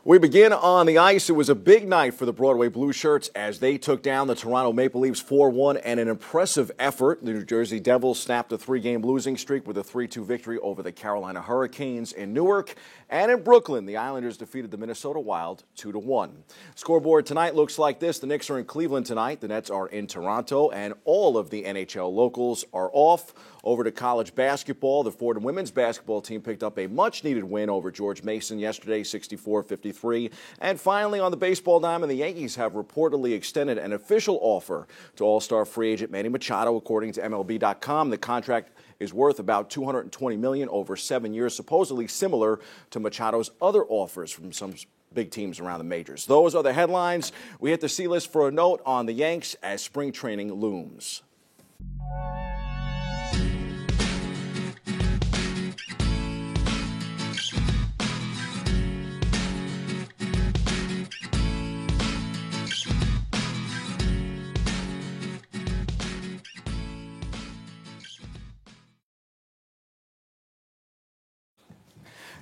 We begin on the ice. It was a big night for the Broadway Blue Shirts as they took down the Toronto Maple Leafs 4-1 and an impressive effort. The New Jersey Devils snapped a three-game losing streak with a 3-2 victory over the Carolina Hurricanes in Newark. And in Brooklyn, the Islanders defeated the Minnesota Wild 2-1. Scoreboard tonight looks like this. The Knicks are in Cleveland tonight. The Nets are in Toronto. And all of the NHL locals are off. Over to college basketball, the Fordham women's basketball team picked up a much-needed win over George Mason yesterday, 64-53. And finally, on the baseball diamond, the Yankees have reportedly extended an official offer to All-Star free agent Manny Machado, according to MLB.com. The contract is worth about $220 million over 7 years, supposedly similar to Machado's other offers from some big teams around the majors. Those are the headlines. We hit the C-list for a note on the Yanks as spring training looms.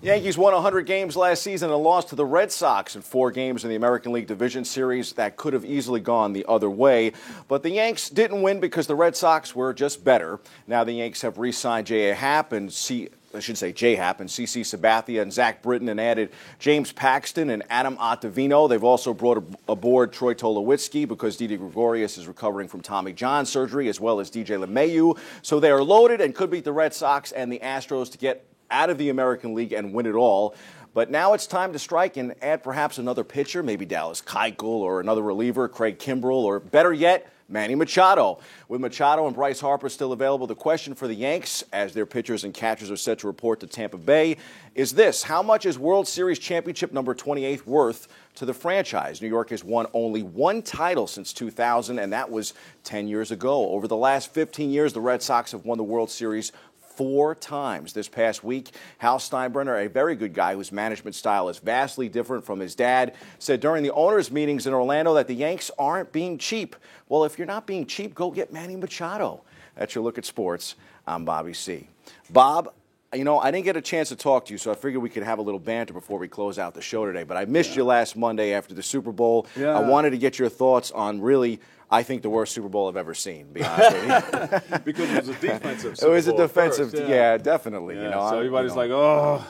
Yankees won 100 games last season and lost to the Red Sox in 4 games in the American League Division Series. That could have easily gone the other way. But the Yanks didn't win because the Red Sox were just better. Now the Yanks have re-signed J.A. Happ and CC Sabathia and Zach Britton and added James Paxton and Adam Ottavino. They've also brought aboard Troy Tulowitzki because Didi Gregorius is recovering from Tommy John surgery, as well as DJ LeMahieu. So they are loaded and could beat the Red Sox and the Astros to get out of the American League and win it all. But now it's time to strike and add perhaps another pitcher, maybe Dallas Keuchel or another reliever, Craig Kimbrell, or better yet, Manny Machado. With Machado and Bryce Harper still available, the question for the Yanks, as their pitchers and catchers are set to report to Tampa Bay, is this: how much is World Series championship number 28 worth to the franchise? New York has won only one title since 2000, and that was 10 years ago. Over the last 15 years, the Red Sox have won the World Series 4 times. This past week, Hal Steinbrenner, a very good guy whose management style is vastly different from his dad, said during the owners' meetings in Orlando that the Yanks aren't being cheap. Well, if you're not being cheap, go get Manny Machado. That's your look at sports. I'm Bobby C. Bob, I didn't get a chance to talk to you, so I figured we could have a little banter before we close out the show today. But I missed you last Monday after the Super Bowl. I wanted to get your thoughts on really, I think, the worst Super Bowl I've ever seen, to be honest with you. Because it was a defensive Super Bowl. It was a defensive, first, yeah, definitely. Yeah, so everybody's like, oh,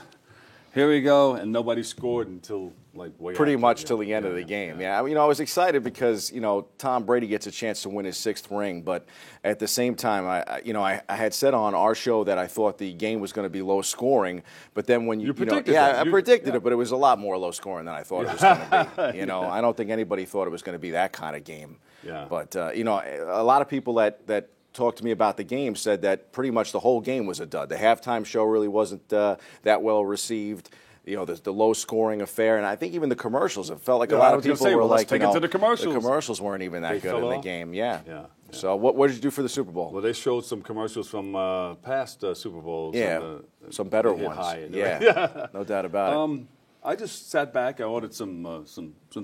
here we go, and nobody scored until pretty much till the end of the game. I was excited because Tom Brady gets a chance to win his 6th ring, but at the same time, I had said on our show that I thought the game was going to be low scoring, but then when I predicted it, but it was a lot more low scoring than I thought it was going to be. I don't think anybody thought it was going to be that kind of game. Yeah. But a lot of people that talked to me about the game said that pretty much the whole game was a dud. The halftime show really wasn't that well received. The low-scoring affair, and I think even the commercials. It felt like a lot of people were like, to the commercials. The commercials weren't even that good in the game. Yeah. So what did you do for the Super Bowl? Well, they showed some commercials from past Super Bowls. Yeah, some better ones. No doubt about it. I just sat back. I ordered some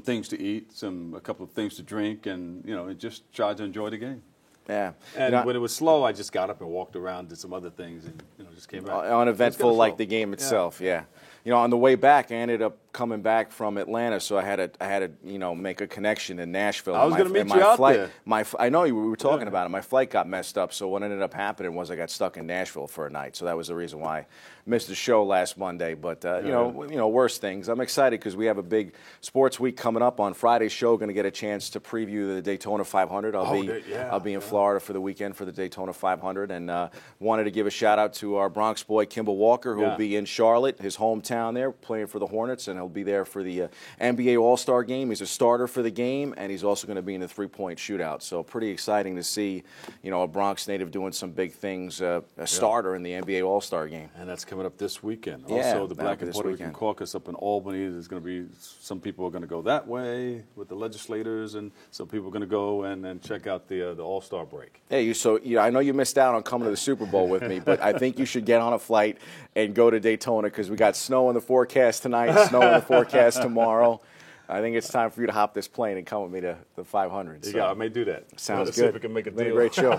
things to eat, a couple of things to drink, and just tried to enjoy the game. Yeah. And when it was slow, I just got up and walked around, did some other things, and just came back. Uneventful like the game itself. Yeah. On the way back, I ended up coming back from Atlanta, so I had to make a connection in Nashville. I was going to meet you out there. I know we were talking about it. My flight got messed up, so what ended up happening was I got stuck in Nashville for a night. So that was the reason why I missed the show last Monday. But worse things. I'm excited because we have a big sports week coming up on Friday's show. Going to get a chance to preview the Daytona 500. I'll be in Florida for the weekend for the Daytona 500, and wanted to give a shout out to our Bronx boy Kimball Walker, who will be in Charlotte, his hometown there, playing for the Hornets, and he'll be there for the NBA All-Star game. He's a starter for the game, and he's also going to be in the three-point shootout. So pretty exciting to see, a Bronx native doing some big things, a starter in the NBA All-Star game. And that's coming up this weekend. Also, the Black and Puerto Rican Caucus up in Albany. There's going to be some people are going to go that way with the legislators, and some people are going to go and check out the All-Star break. Hey, I know you missed out on coming to the Super Bowl with me, but I think you should get on a flight and go to Daytona because we got snow in the forecast tonight, snow in the forecast tomorrow. I think it's time for you to hop this plane and come with me to the 500. Yeah, I may do that. Sounds good. See if we can make a deal. Been a great show.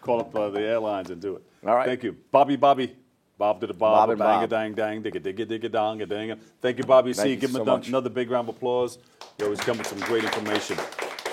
Call up the airlines and do it. All right. Thank you. Bobby. Bob to the Bob, bang a dang dang, digga digga digga dong a dang. Thank you, Bobby C. Give him another big round of applause. You always come with some great information.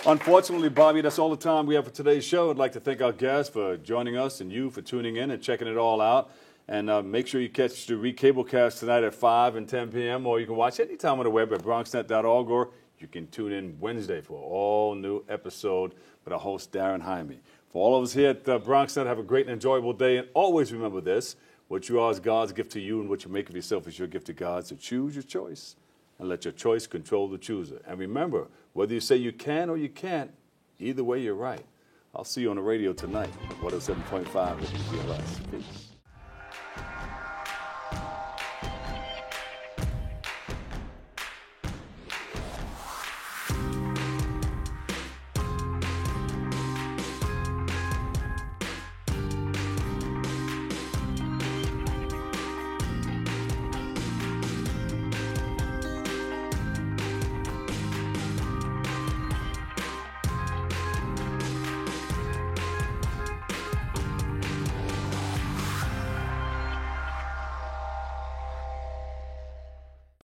Unfortunately, Bobby, that's all the time we have for today's show. I'd like to thank our guests for joining us and you for tuning in and checking it all out. And make sure you catch the Recablecast tonight at 5 and 10 p.m. Or you can watch anytime on the web at bronxnet.org, or you can tune in Wednesday for an all-new episode with our host, Darren Jaime. For all of us here at BronxNet, have a great and enjoyable day. And always remember this: what you are is God's gift to you, and what you make of yourself is your gift to God. So choose your choice and let your choice control the chooser. And remember, whether you say you can or you can't, either way, you're right. I'll see you on the radio tonight, 107.5 with WBLS. Peace.